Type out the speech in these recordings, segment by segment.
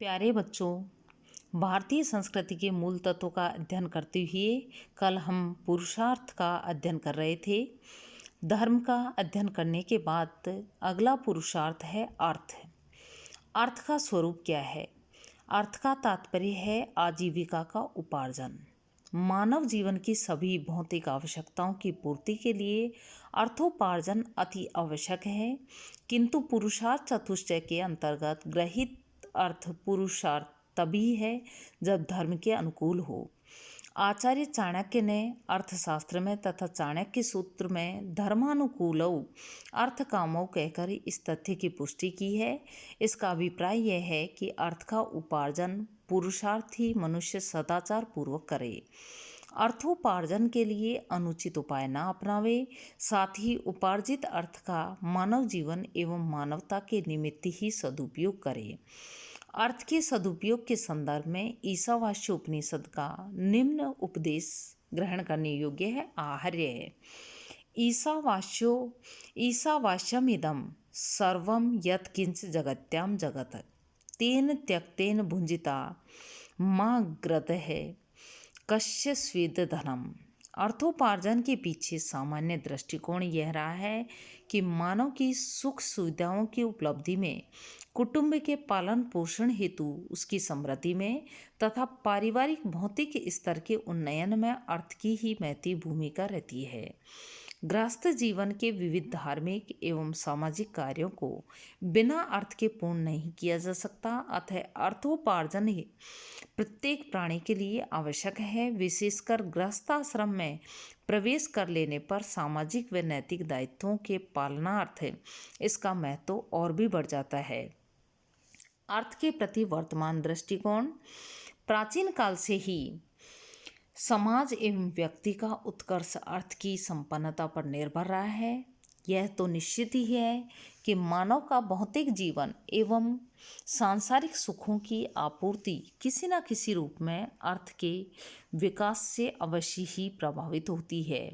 प्यारे बच्चों, भारतीय संस्कृति के मूल तत्वों का अध्ययन करते हुए कल हम पुरुषार्थ का अध्ययन कर रहे थे। धर्म का अध्ययन करने के बाद अगला पुरुषार्थ है अर्थ। अर्थ का स्वरूप क्या है? अर्थ का तात्पर्य है आजीविका का उपार्जन। मानव जीवन की सभी भौतिक आवश्यकताओं की पूर्ति के लिए अर्थोपार्जन अति आवश्यक है, किंतु पुरुषार्थ चतुष्टय के अंतर्गत गृहीत अर्थ पुरुषार्थ तभी है जब धर्म के अनुकूल हो। आचार्य चाणक्य ने अर्थशास्त्र में तथा चाणक्य सूत्र में धर्मानुकूलौ अर्थ कामौ कहकर इस तथ्य की पुष्टि की है। इसका अभिप्राय यह है कि अर्थ का उपार्जन पुरुषार्थी मनुष्य सदाचार पूर्वक करे, अर्थोपार्जन के लिए अनुचित उपाय न अपनावे, साथ ही उपार्जित अर्थ का मानव जीवन एवं मानवता के निमित्त ही सदुपयोग करे। अर्थ के सदुपयोग के संदर्भ में ईशावास्य उपनिषद का निम्न उपदेश ग्रहण करने योग्य है, आहार्य है। ईशावास्यमिदं सर्वं यत् किंच जगत्यां जगत् तेन त्यक्तेन भुंजिता मा ग्रतः कस्य स्वेद धनम। अर्थोपार्जन के पीछे सामान्य दृष्टिकोण यह रहा है कि मानव की सुख सुविधाओं की उपलब्धि में, कुटुंब के पालन पोषण हेतु उसकी समृद्धि में तथा पारिवारिक भौतिक स्तर के उन्नयन में अर्थ की ही महती भूमिका रहती है। गृहस्थ जीवन के विविध धार्मिक एवं सामाजिक कार्यों को बिना अर्थ के पूर्ण नहीं किया जा सकता, अतः अर्थोपार्जन ही प्रत्येक प्राणी के लिए आवश्यक है। विशेषकर गृहस्थाश्रम में प्रवेश कर लेने पर सामाजिक व नैतिक दायित्वों के पालनार्थ इसका महत्व और भी बढ़ जाता है। अर्थ के प्रति वर्तमान दृष्टिकोण प्राचीन काल से ही समाज एवं व्यक्ति का उत्कर्ष अर्थ की संपन्नता पर निर्भर रहा है। यह तो निश्चित ही है कि मानव का भौतिक जीवन एवं सांसारिक सुखों की आपूर्ति किसी न किसी रूप में अर्थ के विकास से अवश्य ही प्रभावित होती है।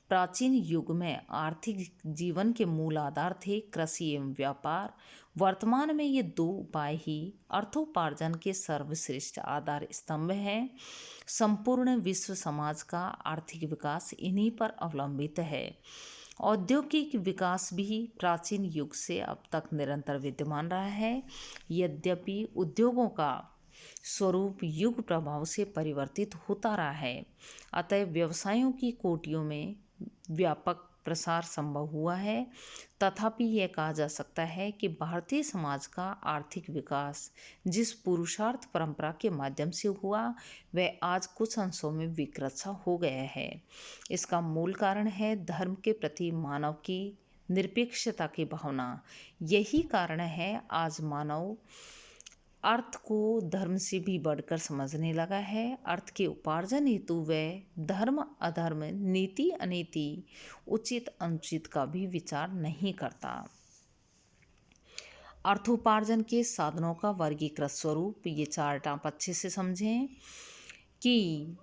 प्राचीन युग में आर्थिक जीवन के मूल आधार थे कृषि एवं व्यापार। वर्तमान में ये दो उपाय ही अर्थोपार्जन के सर्वश्रेष्ठ आधार स्तंभ हैं। संपूर्ण विश्व समाज का आर्थिक विकास इन्हीं पर अवलंबित है। औद्योगिक विकास भी प्राचीन युग से अब तक निरंतर विद्यमान रहा है, यद्यपि उद्योगों का स्वरूप युग प्रभाव से परिवर्तित होता रहा है। अतः व्यवसायों की कोटियों में व्यापक प्रसार संभव हुआ है। तथापि यह कहा जा सकता है कि भारतीय समाज का आर्थिक विकास जिस पुरुषार्थ परंपरा के माध्यम से हुआ वह आज कुछ अंशों में विकृत सा हो गया है। इसका मूल कारण है धर्म के प्रति मानव की निरपेक्षता की भावना। यही कारण है आज मानव अर्थ को धर्म से भी बढ़कर समझने लगा है। अर्थ के उपार्जन हेतु वह धर्म अधर्म, नीति अनीति, उचित अनुचित का भी विचार नहीं करता। अर्थोपार्जन के साधनों का वर्गीकृत स्वरूप ये चार्ट आप अच्छे से समझें कि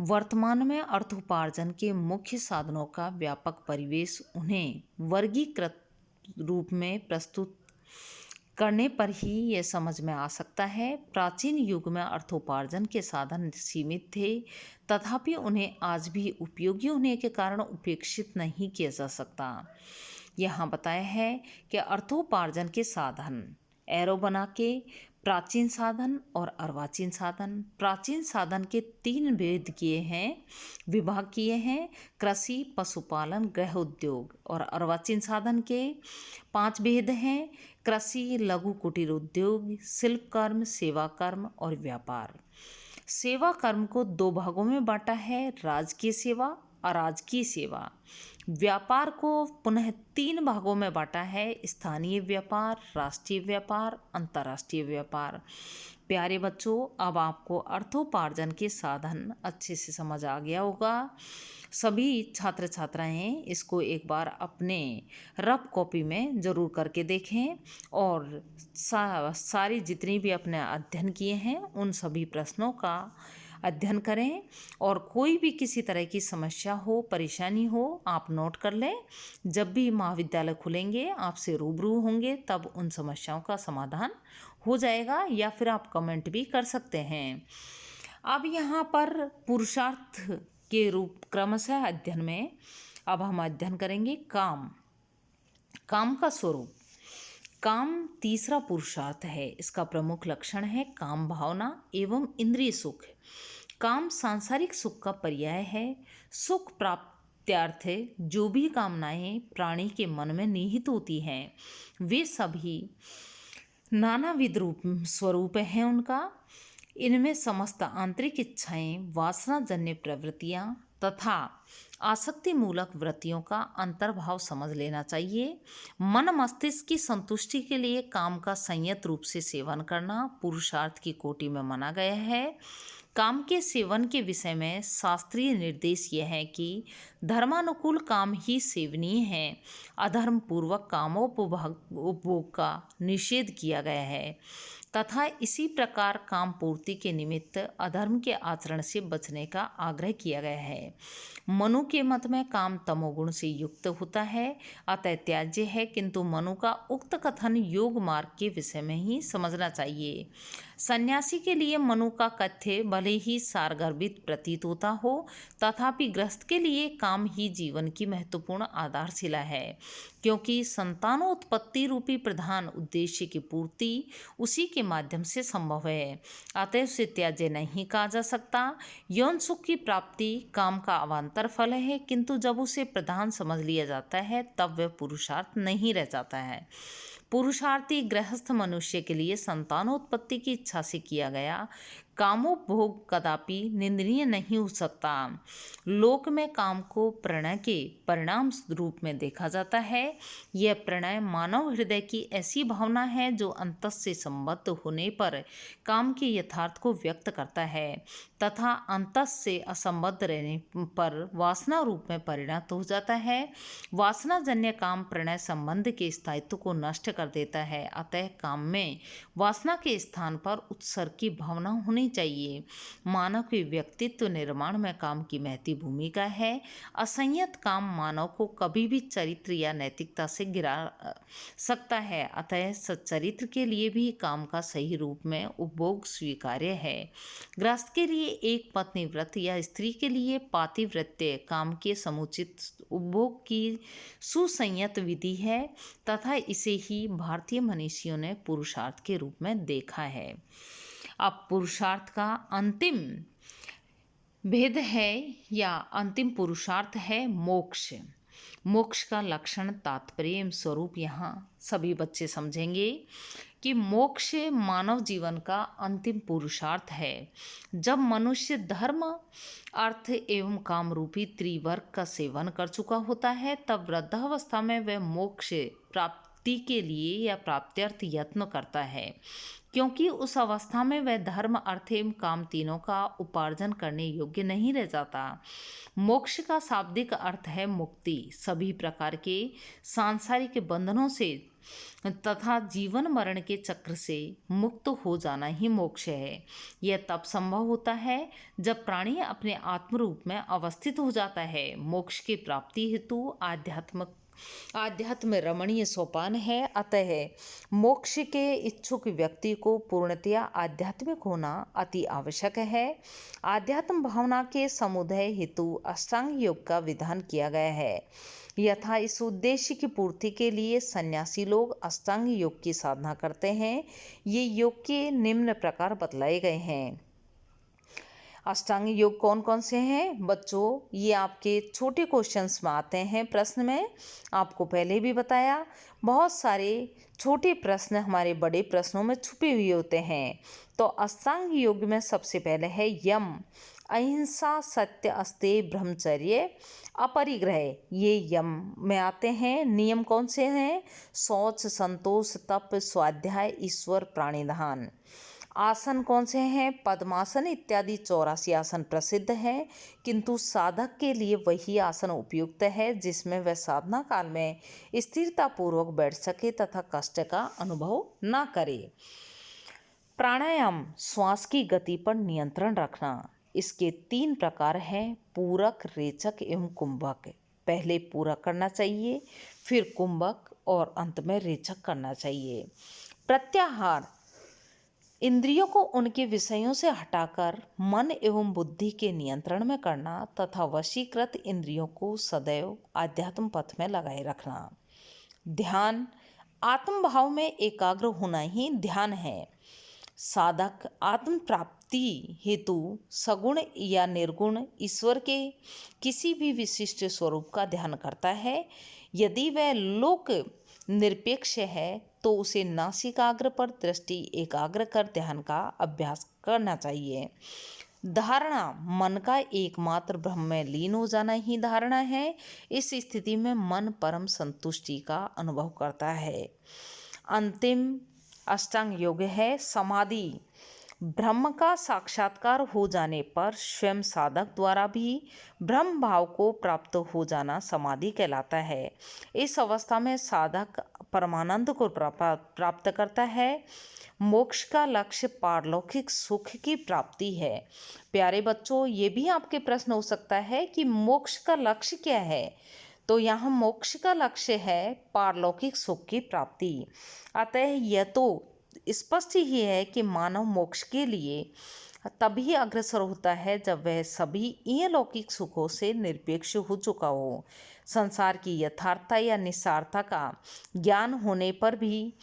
वर्तमान में अर्थोपार्जन के मुख्य साधनों का व्यापक परिवेश उन्हें वर्गीकृत रूप में प्रस्तुत करने पर ही यह समझ में आ सकता है। प्राचीन युग में अर्थोपार्जन के साधन सीमित थे, तथापि उन्हें आज भी उपयोगी होने के कारण उपेक्षित नहीं किया जा सकता। यहाँ बताया है कि अर्थोपार्जन के साधन एरो बना के प्राचीन साधन और अर्वाचीन साधन। प्राचीन साधन के 3 भेद किए हैं, विभाग किए हैं, कृषि, पशुपालन, गृह उद्योग। और अर्वाचीन साधन के 5 भेद हैं, कृषि, लघु कुटीर उद्योग, शिल्प कर्म, सेवा कर्म और व्यापार। सेवा कर्म को 2 भागों में बांटा है, राजकीय सेवा, अराजकीय सेवा। व्यापार को पुनः 3 भागों में बांटा है, स्थानीय व्यापार, राष्ट्रीय व्यापार, अंतर्राष्ट्रीय व्यापार। प्यारे बच्चों, अब आपको अर्थोपार्जन के साधन अच्छे से समझ आ गया होगा। सभी छात्र छात्राएं इसको एक बार अपने रफ कॉपी में ज़रूर करके देखें और सारी जितनी भी अपने अध्ययन किए हैं उन सभी प्रश्नों का अध्ययन करें। और कोई भी किसी तरह की समस्या हो, परेशानी हो, आप नोट कर लें। जब भी महाविद्यालय खुलेंगे आपसे रूबरू होंगे तब उन समस्याओं का समाधान हो जाएगा, या फिर आप कमेंट भी कर सकते हैं। अब यहाँ पर पुरुषार्थ के रूप क्रमशः अध्ययन में अब हम अध्ययन करेंगे काम। काम का स्वरूप। काम तीसरा पुरुषार्थ है। इसका प्रमुख लक्षण है काम भावना एवं इंद्रिय सुख। काम सांसारिक सुख का पर्याय है। सुख प्राप्त्यार्थ जो भी कामनाएं प्राणी के मन में निहित होती हैं वे सभी नानाविध रूप स्वरूप हैं उनका। इनमें समस्त आंतरिक इच्छाएं, वासनाजन्य प्रवृत्तियां तथा आसक्ति मूलक वृत्तियों का अंतर्भाव समझ लेना चाहिए। मन मस्तिष्क की संतुष्टि के लिए काम का संयत रूप से सेवन करना पुरुषार्थ की कोटि में माना गया है। काम के सेवन के विषय में शास्त्रीय निर्देश यह है कि धर्मानुकूल काम ही सेवनीय है। अधर्म पूर्वक कामोपभोग का निषेध किया गया है तथा इसी प्रकार काम पूर्ति के निमित्त अधर्म के आचरण से बचने का आग्रह किया गया है। मनु के मत में काम तमोगुण से युक्त होता है, अतः त्याज्य है, किंतु मनु का उक्त कथन योग मार्ग के विषय में ही समझना चाहिए। सन्यासी के लिए मनु का कथ्य भले ही सारगर्भित प्रतीत होता हो, तथापि गृहस्थ के लिए काम ही जीवन की महत्वपूर्ण आधारशिला है, क्योंकि संतानोत्पत्ति रूपी प्रधान उद्देश्य की पूर्ति उसी के माध्यम से संभव है। अतः उसे त्याज्य नहीं कहा जा सकता। यौन सुख की प्राप्ति काम का अवान्तर फल है, किंतु जब उसे प्रधान समझ लिया जाता है तब वह पुरुषार्थ नहीं रह जाता है। पुरुषार्थी गृहस्थ मनुष्य के लिए संतानोत्पत्ति की इच्छा से किया गया कामोपभोग कदापि निंदनीय नहीं हो सकता। लोक में काम को प्रणय के परिणाम रूप में देखा जाता है। यह प्रणय मानव हृदय की ऐसी भावना है जो अंतस से संबद्ध होने पर काम के यथार्थ को व्यक्त करता है तथा अंतस से असंबद्ध रहने पर वासना रूप में परिणत हो जाता है। वासनाजन्य काम प्रणय संबंध के स्थायित्व को नष्ट कर देता है। अतः काम में वासना के स्थान पर उत्सर्ग की भावना होनी चाहिए। मानव के व्यक्तित्व निर्माण में काम की महती भूमिका है। असंयत काम मानव को कभी भी चरित्र या नैतिकता से गिरा सकता है। अतः सच्चरित्र के लिए भी काम का सही रूप में उपभोग स्वीकार्य है। गृहस्थ के लिए एक पत्नी व्रत या स्त्री के लिए पातिव्रत्य काम के समुचित उपभोग की सुसंयत विधि है तथा इसे ही भारतीय मनीषियों ने पुरुषार्थ के रूप में देखा है। अब पुरुषार्थ का अंतिम भेद है या अंतिम पुरुषार्थ है मोक्ष। मोक्ष का लक्षण, तात्पर्य एवं स्वरूप यहाँ सभी बच्चे समझेंगे कि मोक्ष मानव जीवन का अंतिम पुरुषार्थ है। जब मनुष्य धर्म, अर्थ एवं काम रूपी त्रिवर्ग का सेवन कर चुका होता है तब वृद्धावस्था में वह मोक्ष प्राप्ति के लिए या प्राप्त्यर्थ यत्न करता है, क्योंकि उस अवस्था में वह धर्म, अर्थ एवं काम तीनों का उपार्जन करने योग्य नहीं रह जाता। मोक्ष का शाब्दिक अर्थ है मुक्ति। सभी प्रकार के सांसारिक बंधनों से तथा जीवन मरण के चक्र से मुक्त हो जाना ही मोक्ष है। यह तब संभव होता है जब प्राणी अपने आत्म रूप में अवस्थित हो जाता है। मोक्ष की प्राप्ति हेतु आध्यात्म रमणीय सोपान है। अतः मोक्ष के इच्छुक व्यक्ति को पूर्णतया आध्यात्मिक होना अति आवश्यक है। आध्यात्म भावना के समुदय हेतु अष्टांग योग का विधान किया गया है। यथा इस उद्देश्य की पूर्ति के लिए सन्यासी लोग अष्टांग योग की साधना करते हैं। ये योग के निम्न प्रकार बतलाए गए हैं। अष्टांग योग कौन कौन से हैं बच्चों? ये आपके छोटे क्वेश्चंस में आते हैं प्रश्न में। आपको पहले भी बताया, बहुत सारे छोटे प्रश्न हमारे बड़े प्रश्नों में छुपे हुए होते हैं। तो अष्टांग योग में सबसे पहले है यम, अहिंसा, सत्य, अस्तेय, ब्रह्मचर्य, अपरिग्रह। ये यम में आते हैं। नियम कौन से हैं? शौच, संतोष, तप, स्वाध्याय, ईश्वर, प्राणिधान। आसन कौन से हैं? पद्मासन इत्यादि 84 आसन प्रसिद्ध हैं, किंतु साधक के लिए वही आसन उपयुक्त है जिसमें वह साधना काल में स्थिरता पूर्वक बैठ सके तथा कष्ट का अनुभव न करे। प्राणायाम, श्वास की गति पर नियंत्रण रखना। इसके 3 प्रकार हैं, पूरक, रेचक एवं कुंभक। पहले पूरक करना चाहिए, फिर कुंभक और अंत में रेचक करना चाहिए। प्रत्याहार, इंद्रियों को उनके विषयों से हटाकर मन एवं बुद्धि के नियंत्रण में करना तथा वशीकृत इंद्रियों को सदैव आध्यात्म पथ में लगाए रखना। ध्यान, आत्म भाव में एकाग्र होना ही ध्यान है। साधक आत्म प्राप्ति हेतु सगुण या निर्गुण ईश्वर के किसी भी विशिष्ट स्वरूप का ध्यान करता है। यदि वह लोक निरपेक्ष है तो उसे नासिकाग्र पर दृष्टि एकाग्र कर ध्यान का अभ्यास करना चाहिए। धारणा, मन का एकमात्र ब्रह्म में लीन हो जाना ही धारणा है। इस स्थिति में मन परम संतुष्टि का अनुभव करता है। अंतिम अष्टांग योग है समाधि। ब्रह्म का साक्षात्कार हो जाने पर स्वयं साधक द्वारा भी ब्रह्म भाव को प्राप्त हो जाना समाधि कहलाता है। इस अवस्था में साधक परमानंद को प्राप्त करता है। मोक्ष का लक्ष्य पारलौकिक सुख की प्राप्ति है। प्यारे बच्चों, ये भी आपके प्रश्न हो सकता है कि मोक्ष का लक्ष्य क्या है। तो यहाँ मोक्ष का लक्ष्य है पारलौकिक सुख की प्राप्ति। अतः यह तो स्पष्ट ही है कि मानव मोक्ष के लिए तभी अग्रसर होता है जब वह सभी इहलौकिक सुखों से निरपेक्ष हो चुका हो। संसार की यथार्थता या निस्सारता का ज्ञान होने पर ही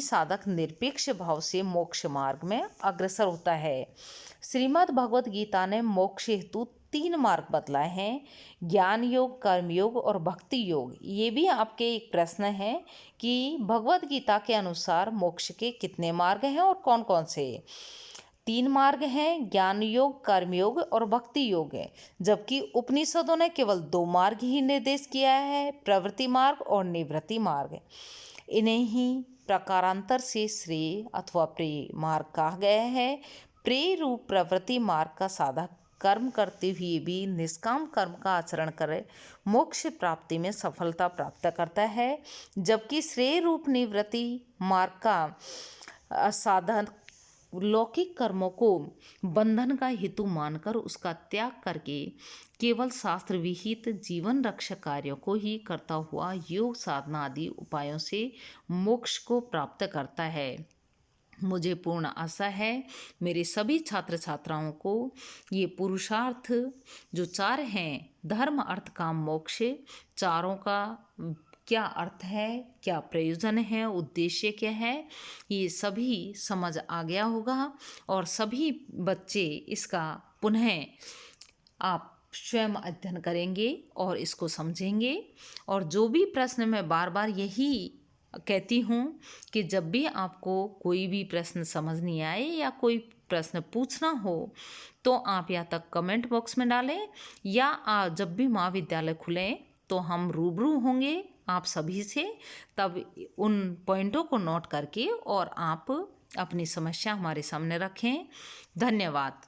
साधक निरपेक्ष भाव से मोक्ष मार्ग में अग्रसर होता है। श्रीमद् भगवत गीता ने मोक्ष हेतु 3 मार्ग बतलाए हैं, ज्ञान योग, कर्म योग और भक्ति योग। ये भी आपके एक प्रश्न है कि भगवत गीता के अनुसार मोक्ष के कितने मार्ग हैं और कौन कौन से। 3 मार्ग हैं, ज्ञान योग, कर्म योग और भक्ति योग है। जबकि उपनिषदों ने केवल 2 मार्ग ही निर्देश किया है, प्रवृत्ति मार्ग और निवृत्ति मार्ग। इन्हें ही प्रकारांतर से श्रेय अथवा प्रेय मार्ग कहा गया है। प्रेय रूप प्रवृत्ति मार्ग का साधक कर्म करते हुए भी निष्काम कर्म का आचरण करे मोक्ष प्राप्ति में सफलता प्राप्त करता है। जबकि श्रेय रूप निवृत्ति मार्ग का साधन लौकिक कर्मों को बंधन का हेतु मानकर उसका त्याग करके केवल शास्त्र विहित जीवन रक्षक कार्यों को ही करता हुआ योग साधना आदि उपायों से मोक्ष को प्राप्त करता है। मुझे पूर्ण आशा है मेरे सभी छात्र छात्राओं को ये पुरुषार्थ जो 4 हैं, धर्म अर्थ काम मोक्ष, चारों का क्या अर्थ है, क्या प्रयोजन है, उद्देश्य क्या है, ये सभी समझ आ गया होगा। और सभी बच्चे इसका पुनः आप स्वयं अध्ययन करेंगे और इसको समझेंगे। और जो भी प्रश्न मैं बार बार यही कहती हूँ कि जब भी आपको कोई भी प्रश्न समझ नहीं आए या कोई प्रश्न पूछना हो तो आप या तक कमेंट बॉक्स में डालें या जब भी महाविद्यालय खुलें तो हम रूबरू होंगे आप सभी से, तब उन पॉइंटों को नोट करके और आप अपनी समस्या हमारे सामने रखें। धन्यवाद।